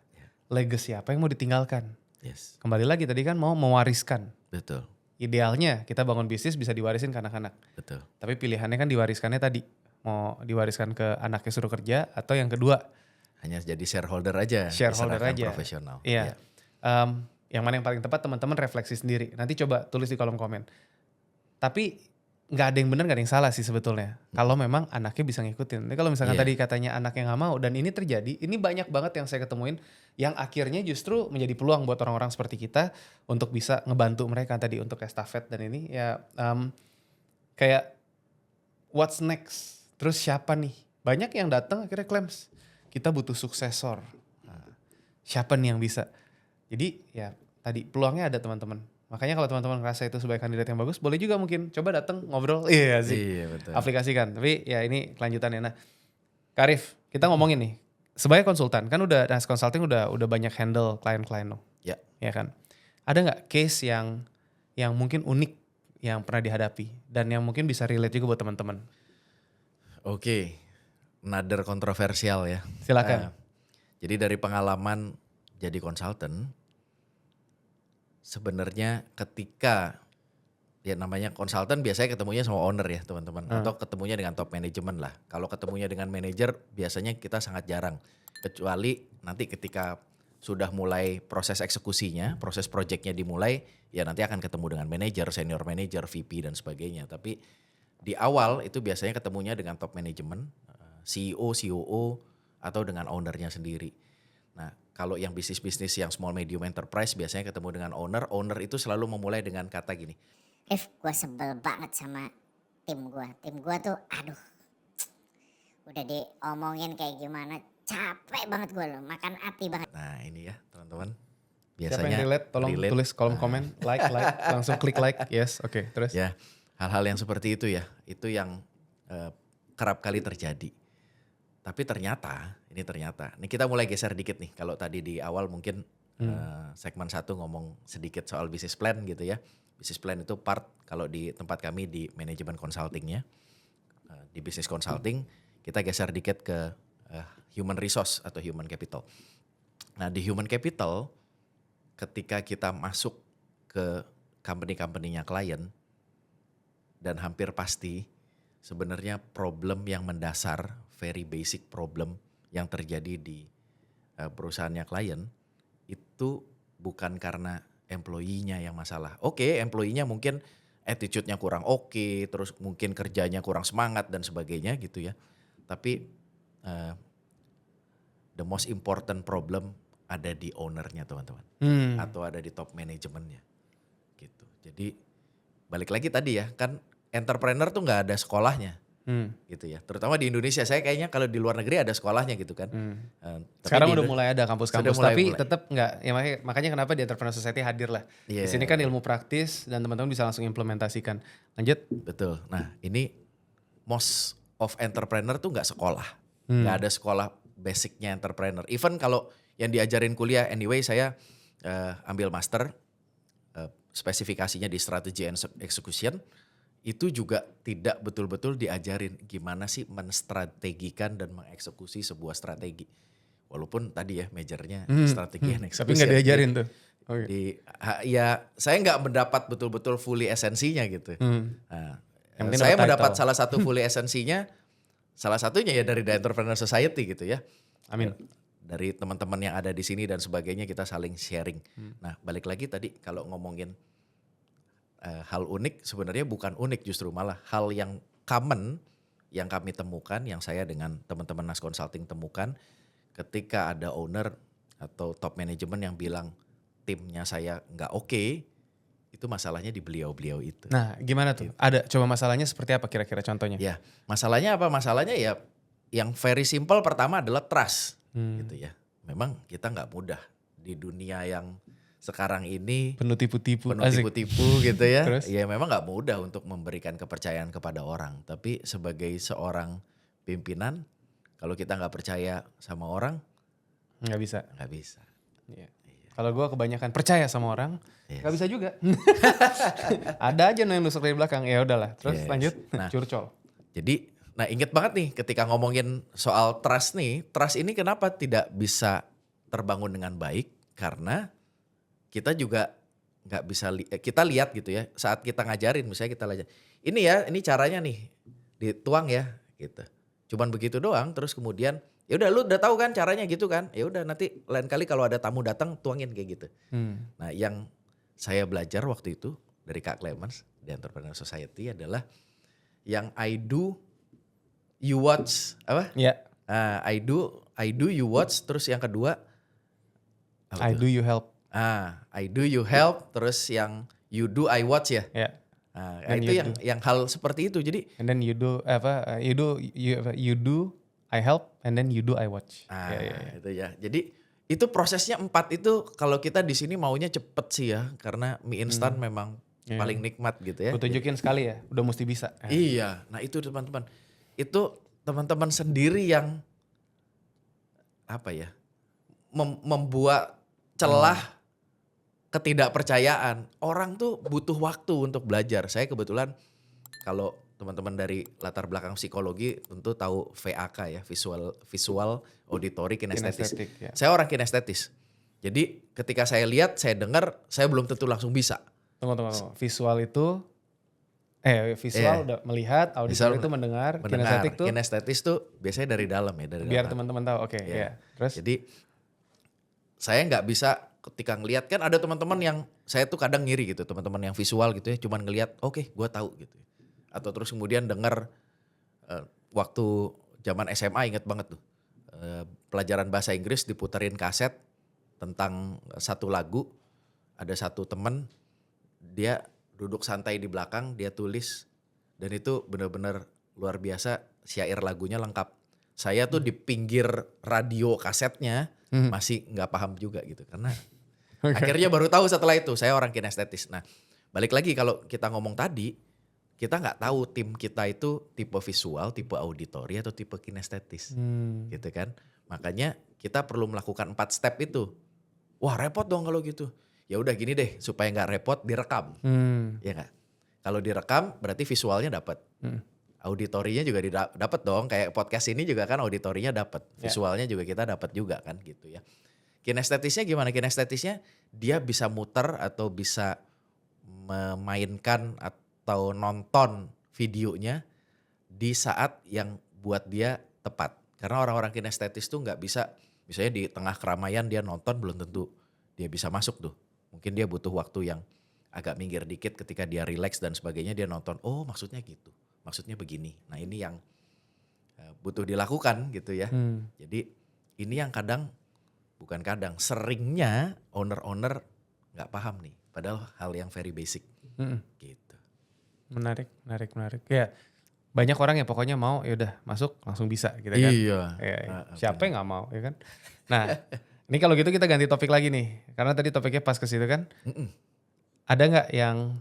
legacy apa yang mau ditinggalkan? Yes, Kembali lagi tadi kan mau mewariskan. betul, Idealnya kita bangun bisnis bisa diwarisin ke anak-anak. betul. Tapi pilihannya kan diwariskannya tadi. Mau diwariskan ke anaknya suruh kerja atau yang kedua Hanya jadi shareholder aja, shareholder diserahkan aja. profesional. Iya. Yang mana yang paling tepat teman-teman refleksi sendiri. Nanti coba tulis di kolom komen. Tapi nggak ada yang benar nggak ada yang salah sih sebetulnya. Kalau memang anaknya bisa ngikutin. Tapi kalau misalkan Iya. tadi katanya anaknya nggak mau dan ini terjadi, ini banyak banget yang saya ketemuin yang akhirnya justru menjadi peluang buat orang-orang seperti kita untuk bisa ngebantu mereka tadi untuk estafet dan ini ya kayak what's next? Terus siapa nih? Banyak yang datang akhirnya claims kita butuh suksesor. Nah, siapa nih yang bisa? Jadi ya tadi peluangnya ada teman-teman. Makanya kalau teman-teman ngerasa itu sebagai kandidat yang bagus, boleh juga mungkin coba datang ngobrol. Iya sih. Iya, betul. Aplikasikan. Tapi ya ini kelanjutannya. Nah, Kak Arif, kita ngomongin nih. Sebagai konsultan kan udah Nas Consulting udah banyak handle klien-klien lo. Ya. Ya kan? Ada nggak case yang mungkin unik yang pernah dihadapi dan yang mungkin bisa relate juga buat teman-teman? Oke, another kontroversial ya. Silakan. Jadi dari pengalaman jadi konsultan, sebenarnya ketika ya namanya konsultan biasanya ketemunya sama owner ya teman-teman, atau ketemunya dengan top management lah. Kalau ketemunya dengan manajer biasanya kita sangat jarang, kecuali nanti ketika sudah mulai proses eksekusinya, proses projectnya dimulai, ya nanti akan ketemu dengan manajer, senior manager, VP dan sebagainya. Tapi di awal itu biasanya ketemunya dengan top management, CEO, COO, atau dengan ownernya sendiri. Nah kalau yang bisnis-bisnis yang small medium enterprise biasanya ketemu dengan owner itu selalu memulai dengan kata gini, Rif, gue sebel banget sama tim gue. Tim gue tuh aduh, udah diomongin kayak gimana, capek banget gue loh, makan hati banget. nah ini ya teman-teman. Siapa yang relate? Tolong tulis kolom komen, like, langsung klik like. Yes, oke. Terus? Ya, hal-hal yang seperti itu ya, itu yang kerap kali terjadi. Tapi ternyata, ini kita mulai geser dikit nih. Kalau tadi di awal mungkin segmen 1 ngomong sedikit soal business plan gitu ya. Business plan itu part kalau di tempat kami di manajemen consultingnya. Di business consulting kita geser dikit ke human resource atau human capital. Nah di human capital ketika kita masuk ke company-company-nya klien dan hampir pasti sebenarnya problem yang mendasar, very basic problem yang terjadi di perusahaannya klien itu bukan karena employee-nya yang masalah. Oke, employee-nya mungkin attitude-nya kurang oke, terus mungkin kerjanya kurang semangat dan sebagainya gitu ya. Tapi the most important problem ada di owner-nya teman-teman. Atau ada di top manajemennya gitu. Jadi balik lagi tadi ya, kan entrepreneur tuh nggak ada sekolahnya gitu ya. Terutama di Indonesia, saya kayaknya kalau di luar negeri ada sekolahnya gitu kan. Tapi Sekarang di udah mulai ada kampus-kampus, sudah tapi mulai. tetap nggak. Ya makanya kenapa di Entrepreneur Society hadir lah. Iya. Di sini kan ilmu praktis dan teman-teman bisa langsung implementasikan. Lanjut. Betul. Nah ini most of entrepreneur tuh nggak sekolah. Nggak ada sekolah basicnya entrepreneur. Even kalau yang diajarin kuliah anyway saya ambil master spesifikasinya di strategy and execution. Itu juga tidak betul-betul diajarin gimana sih menstrategikan dan mengeksekusi sebuah strategi. Walaupun tadi ya majornya strategi and Tapi execution. nggak diajarin tuh. Okay. Ya saya nggak mendapat betul-betul fully esensinya gitu. Nah, Yang penting saya dapat mendapat title. salah satu fully esensinya, salah satunya ya dari The Entrepreneur Society gitu ya. Amin. Dari teman-teman yang ada di sini dan sebagainya kita saling sharing. Nah balik lagi tadi kalau ngomongin hal unik, sebenarnya bukan unik justru malah hal yang common yang kami temukan, yang saya dengan teman-teman Nas Consulting temukan ketika ada owner atau top management yang bilang timnya saya nggak oke, itu masalahnya di beliau-beliau itu. Nah gimana tuh? Ada coba masalahnya seperti apa kira-kira contohnya? Ya masalahnya apa? Masalahnya ya yang very simple pertama adalah trust gitu ya. Memang kita nggak mudah di dunia yang sekarang ini Penuh tipu-tipu. penuh tipu-tipu gitu ya. Terus? Ya memang nggak mudah untuk memberikan kepercayaan kepada orang. Tapi sebagai seorang pimpinan, kalau kita nggak percaya sama orang, Nggak bisa. nggak bisa. Iya. Kalau gue kebanyakan percaya sama orang, Yes. Nggak bisa juga. Ada aja yang nusuk dari belakang. Ya udahlah. Terus Yes. lanjut. Nah. Curcol. Jadi, nah inget banget nih ketika ngomongin soal trust nih, trust ini kenapa tidak bisa terbangun dengan baik? Karena kita juga nggak bisa, kita lihat gitu ya, saat kita ngajarin misalnya kita lihat, ini caranya nih, dituang ya gitu. Cuman begitu doang, terus kemudian ya udah lu udah tahu kan caranya gitu kan, ya udah nanti lain kali kalau ada tamu datang tuangin kayak gitu. Nah yang saya belajar waktu itu dari Kak Clemens di Entrepreneur Society adalah yang I do you watch apa? Ya. I do you watch, terus yang kedua apa I tuh? do you help. I do you help, terus yang you do I watch ya. Ya. Itu yang hal seperti itu. Jadi And then you do you do I help and then you do I watch. itu ya. Jadi itu prosesnya 4 itu kalau kita di sini maunya cepet sih ya, karena mie instan memang paling nikmat gitu ya. Gue tunjukin sekali ya, udah mesti bisa. Iya, nah itu teman-teman. Itu teman-teman sendiri yang apa ya? Membuat celah ketidakpercayaan. Orang tuh butuh waktu untuk belajar. Saya kebetulan kalau teman-teman dari latar belakang psikologi tentu tahu VAK ya, visual auditory kinestetis. Kinestetik, ya. Saya orang kinestetis. Jadi ketika saya lihat, saya dengar, saya belum tentu langsung bisa. Tunggu. Visual itu udah melihat, auditory itu mendengar. Kinestetik tuh Kinestetis tuh biasanya dari dalam ya, dari biar dalam. teman-teman tahu. Oke, Iya. ya. Terus Jadi saya nggak bisa ketika ngelihat, kan ada teman-teman yang saya tuh kadang ngiri gitu, teman-teman yang visual gitu ya, cuman ngelihat oke, gue tahu gitu. Atau terus kemudian dengar waktu zaman SMA inget banget tuh, pelajaran bahasa Inggris diputerin kaset tentang satu lagu, ada satu teman dia duduk santai di belakang, dia tulis, dan itu benar-benar luar biasa, syair lagunya lengkap. Saya tuh di pinggir radio kasetnya masih nggak paham juga gitu, karena akhirnya baru tahu setelah itu saya orang kinestetis. Nah balik lagi kalau kita ngomong tadi, kita nggak tahu tim kita itu tipe visual, tipe auditory atau tipe kinestetis, gitu kan. Makanya kita perlu melakukan 4 step itu. Wah repot dong kalau gitu. Ya udah gini deh, supaya nggak repot direkam, ya nggak. Kalau direkam berarti visualnya dapat, auditorinya juga dapat dong. Kayak podcast ini juga kan auditorinya dapat, visualnya juga kita dapat juga kan gitu ya. Kinestetisnya gimana? Kinestetisnya dia bisa muter atau bisa memainkan atau nonton videonya di saat yang buat dia tepat. Karena orang-orang kinestetis tuh nggak bisa, misalnya di tengah keramaian dia nonton belum tentu dia bisa masuk tuh. Mungkin dia butuh waktu yang agak minggir dikit ketika dia relax dan sebagainya, dia nonton, oh maksudnya gitu, maksudnya begini. Nah ini yang butuh dilakukan gitu ya. Jadi ini yang seringnya owner-owner nggak paham nih. Padahal hal yang very basic gitu. Menarik. Ya, banyak orang yang pokoknya mau ya udah masuk langsung bisa gitu kan. Iya. Siapa yang nggak mau ya kan. Nah ini kalau gitu kita ganti topik lagi nih. Karena tadi topiknya pas ke situ kan. Ada nggak yang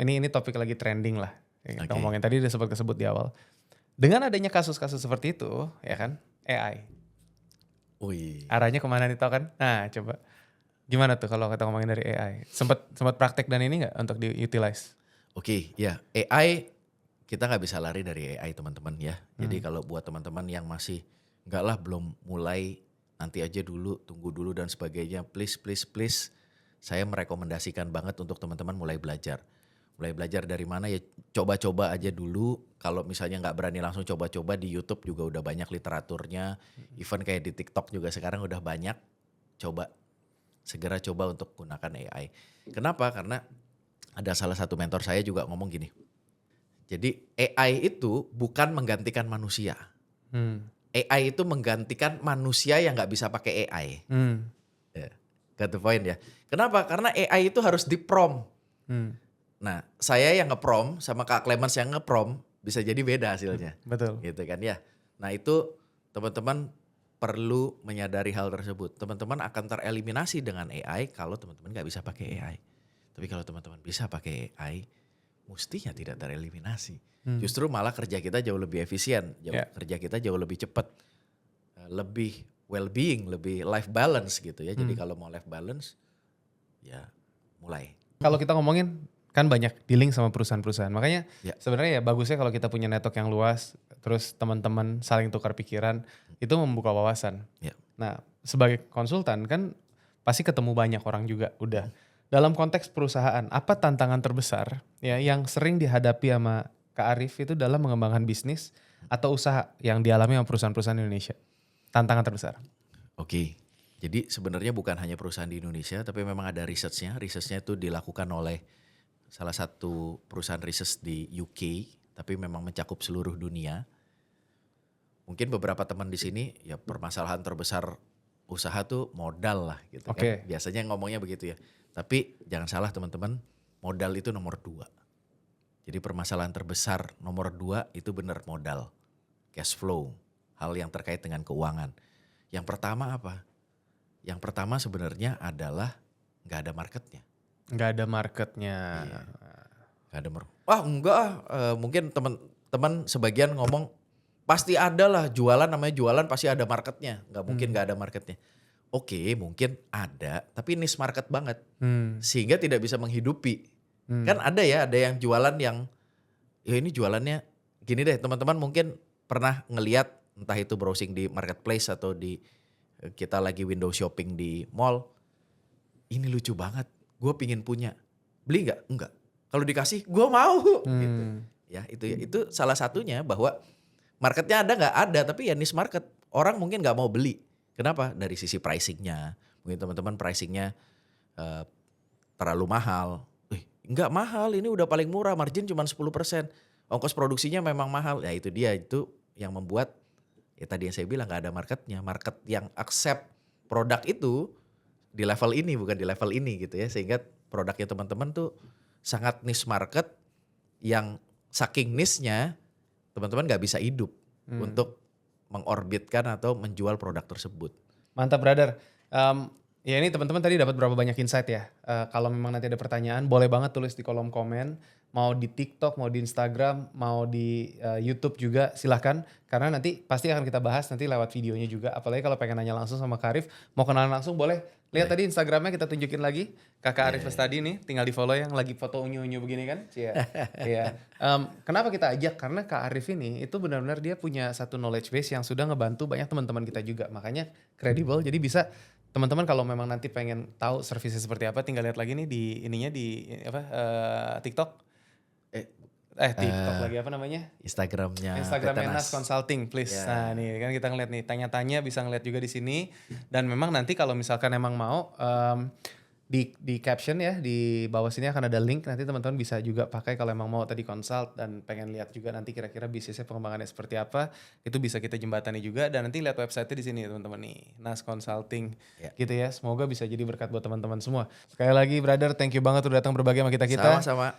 ini topik lagi trending lah. Yang kita ngomongin tadi udah sempat kesebut di awal. Dengan adanya kasus-kasus seperti itu ya kan, AI. Arahnya kemana nih tau kan? Nah coba gimana tuh kalau kita ngomongin dari AI? Sempat praktek dan ini nggak untuk di-utilize? Oke, ya AI kita nggak bisa lari dari AI teman-teman ya. Jadi kalau buat teman-teman yang masih nggak lah belum mulai, nanti aja dulu, tunggu dulu dan sebagainya. Please. Saya merekomendasikan banget untuk teman-teman mulai belajar. Mulai belajar dari mana ya, coba-coba aja dulu. Kalau misalnya nggak berani langsung coba-coba, di YouTube juga udah banyak literaturnya. Even kayak di TikTok juga sekarang udah banyak. Segera coba untuk gunakan AI. Kenapa? Karena ada salah satu mentor saya juga ngomong gini. Jadi AI itu bukan menggantikan manusia. AI itu menggantikan manusia yang nggak bisa pakai AI. Got the point ya. Kenapa? Karena AI itu harus di-prompt. Nah, saya yang nge-prompt sama Kak Clemens yang nge-prompt bisa jadi beda hasilnya. Betul. Gitu kan ya. Nah itu teman-teman perlu menyadari hal tersebut. Teman-teman akan tereliminasi dengan AI kalau teman-teman gak bisa pakai AI. Tapi kalau teman-teman bisa pakai AI, mestinya tidak tereliminasi. Justru malah kerja kita jauh lebih efisien. Kerja kita jauh lebih cepat. Lebih well-being, lebih life balance gitu ya. Jadi kalau mau life balance, ya mulai. Kalau kita ngomongin kan banyak dealing sama perusahaan-perusahaan. Makanya Ya. sebenarnya ya bagusnya kalau kita punya network yang luas, terus teman-teman saling tukar pikiran, itu membuka wawasan. Ya. Nah, sebagai konsultan kan pasti ketemu banyak orang juga udah. Dalam konteks perusahaan, apa tantangan terbesar ya yang sering dihadapi sama Kak Arif itu dalam mengembangkan bisnis atau usaha yang dialami sama perusahaan-perusahaan Indonesia? Tantangan terbesar. Oke, jadi sebenarnya bukan hanya perusahaan di Indonesia, tapi memang ada researchnya. Researchnya itu dilakukan oleh salah satu perusahaan research di UK, tapi memang mencakup seluruh dunia. Mungkin beberapa teman di sini ya permasalahan terbesar usaha tuh modal lah gitu Oke. kan. Biasanya ngomongnya begitu ya. Tapi jangan salah teman-teman, modal itu nomor 2. Jadi permasalahan terbesar nomor 2 itu benar modal, cash flow, hal yang terkait dengan keuangan. Yang pertama apa? Yang pertama sebenarnya adalah nggak ada marketnya. Nggak ada marketnya. Nggak ada enggak mungkin teman-teman sebagian ngomong pasti ada lah jualan, namanya jualan pasti ada marketnya. Nggak mungkin nggak ada marketnya. Oke, mungkin ada, tapi niche market banget. Sehingga tidak bisa menghidupi. Kan ada yang jualan yang, ya ini jualannya gini deh, teman-teman mungkin pernah ngeliat entah itu browsing di marketplace atau di kita lagi window shopping di mall. Ini lucu banget, gue pingin punya. Beli nggak? Enggak. Kalau dikasih, gue mau. Gitu. Ya itu salah satunya bahwa marketnya ada nggak? Ada, tapi ya niche market. Orang mungkin nggak mau beli. Kenapa? Dari sisi pricingnya. Mungkin teman-teman pricingnya terlalu mahal. Nggak mahal, ini udah paling murah, margin cuma 10%. Ongkos produksinya memang mahal. Ya itu dia, itu yang membuat, ya tadi yang saya bilang nggak ada marketnya. Market yang accept produk itu di level ini, bukan di level ini gitu ya. Sehingga produknya teman-teman tuh sangat niche market yang saking niche-nya teman-teman nggak bisa hidup untuk mengorbitkan atau menjual produk tersebut. Mantap brother. Ya ini teman-teman tadi dapat berapa banyak insight ya. Kalau memang nanti ada pertanyaan boleh banget tulis di kolom komen. Mau di TikTok, mau di Instagram, mau di YouTube juga silahkan. Karena nanti pasti akan kita bahas nanti lewat videonya juga. Apalagi kalau pengen nanya langsung sama Kak Arif. Mau kenalan langsung boleh. Lihat tadi Instagramnya kita tunjukin lagi. Kakak Arif Lestadi nih tinggal di follow yang lagi foto unyu-unyu begini kan. Iya. Kenapa kita ajak? Karena Kak Arif ini itu benar-benar dia punya satu knowledge base yang sudah ngebantu banyak teman-teman kita juga. Makanya kredibel. Jadi bisa teman-teman kalau memang nanti pengen tahu servisnya seperti apa tinggal lihat lagi nih di ininya di TikTok. TikTok lagi apa namanya? Instagramnya Nas Consulting please. Yeah. Nah nih kan kita ngeliat nih tanya-tanya bisa ngeliat juga di sini dan memang nanti kalau misalkan emang mau di caption ya di bawah sini akan ada link nanti teman-teman bisa juga pakai kalau emang mau tadi consult dan pengen lihat juga nanti kira-kira bisnisnya pengembangannya seperti apa itu bisa kita jembatani juga dan nanti lihat website-nya di sini teman-teman nih Nas Consulting gitu ya semoga bisa jadi berkat buat teman-teman semua. Sekali lagi brother thank you banget udah datang berbagi sama kita. Sama-sama.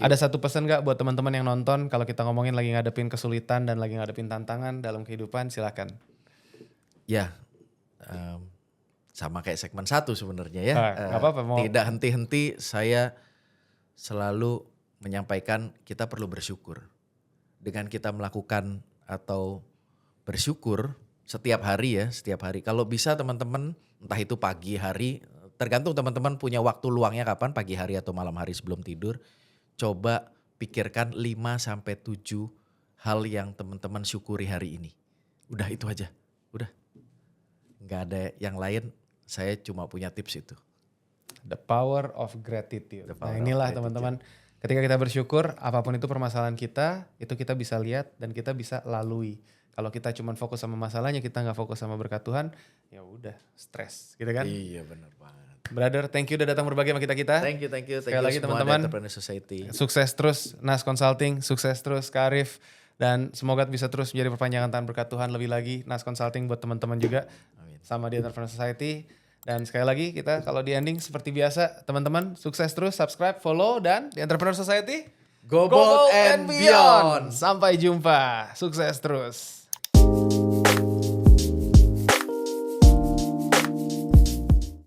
Ada satu pesan gak buat teman-teman yang nonton kalau kita ngomongin lagi ngadepin kesulitan dan lagi ngadepin tantangan dalam kehidupan silakan. Ya, sama kayak segmen 1 sebenarnya ya. Nggak apa-apa, mau. Tidak henti-henti saya selalu menyampaikan kita perlu bersyukur. Dengan kita melakukan atau bersyukur setiap hari. Kalau bisa teman-teman entah itu pagi hari, tergantung teman-teman punya waktu luangnya kapan, pagi hari atau malam hari sebelum tidur. Coba pikirkan 5-7 hal yang teman-teman syukuri hari ini. Udah itu aja, udah. Nggak ada yang lain. Saya cuma punya tips itu. The power of gratitude. The power Nah of inilah gratitude. teman-teman. Ketika kita bersyukur, apapun itu permasalahan kita, itu kita bisa lihat dan kita bisa lalui. Kalau kita cuma fokus sama masalahnya, kita nggak fokus sama berkat Tuhan, ya udah stres, gitu kan? Iya benar banget. Brother, thank you udah datang berbagi sama kita. Thank you. Sekali lagi teman-teman. Entrepreneur Society. Sukses terus Nas Consulting, sukses terus Kak Arif. Dan semoga bisa terus menjadi perpanjangan tangan berkat Tuhan lebih lagi. Nas Consulting buat teman-teman juga. Amin. Sama di Entrepreneur Society. Dan sekali lagi kita kalau di ending seperti biasa teman-teman sukses terus, subscribe, follow dan di Entrepreneur Society Go bold and beyond. Sampai jumpa, sukses terus.